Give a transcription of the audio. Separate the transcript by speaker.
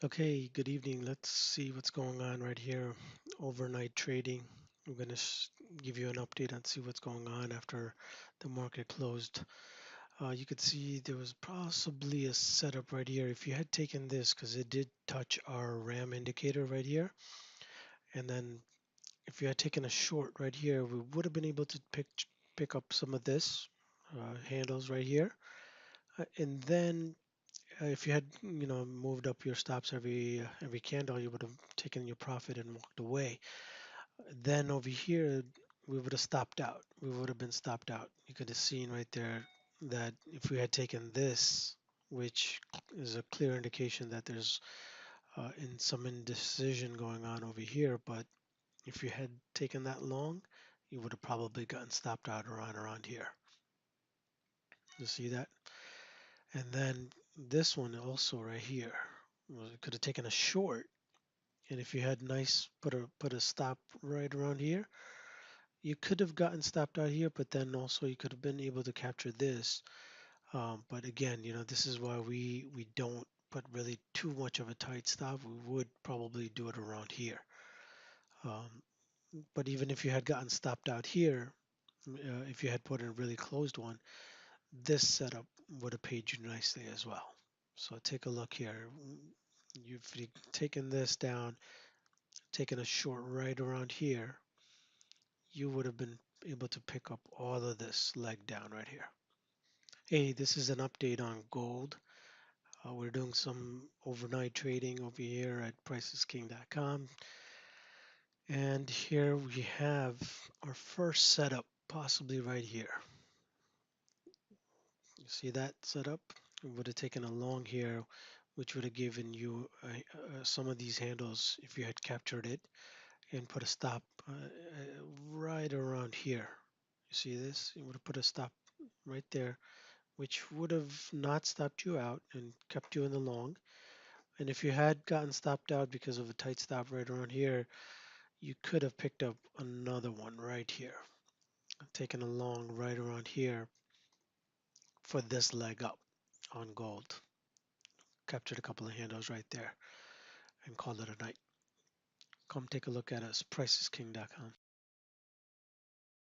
Speaker 1: Okay, good evening. Let's see what's going on right here. Overnight trading. I'm going to give you an update and see what's going on after the market closed. You could see there was possibly a setup right here. If you had taken this, because it did touch our RAM indicator right here, and then if you had taken a short right here, we would have been able to pick up some of this handles right here. And then if you had moved up your stops every candle, you would have taken your profit and walked away. Then over here we would have stopped out. We would have been stopped out. You could have seen right there that if we had taken this, which is a clear indication that there's in some indecision going on over here, but if you had taken that long, you would have probably gotten stopped out around here. You see that? And then this one also right here, could have taken a short. And if you had nice put a stop right around here, you could have gotten stopped out here, but then also you could have been able to capture this. But again, this is why we don't put really too much of a tight stop. We would probably do it around here. Um, but even if you had gotten stopped out here, if you had put in a really closed one, this setup would have paid you nicely as well. So take a look here. You've taken this down, taken a short right around here, you would have been able to pick up all of this leg down right here. Hey, this is an update on gold. We're doing some overnight trading over here at PriceIsKing.com. And here we have our first setup, possibly right here. You see that setup? It would have taken a long here, which would have given you some of these handles if you had captured it and put a stop right around here. You see this? You would have put a stop right there, which would have not stopped you out and kept you in the long. And if you had gotten stopped out because of a tight stop right around here, you could have picked up another one right here, taken a long right around here for this leg up on gold. Captured a couple of handles right there and called it a night. Come take a look at us, PriceIsKing.com.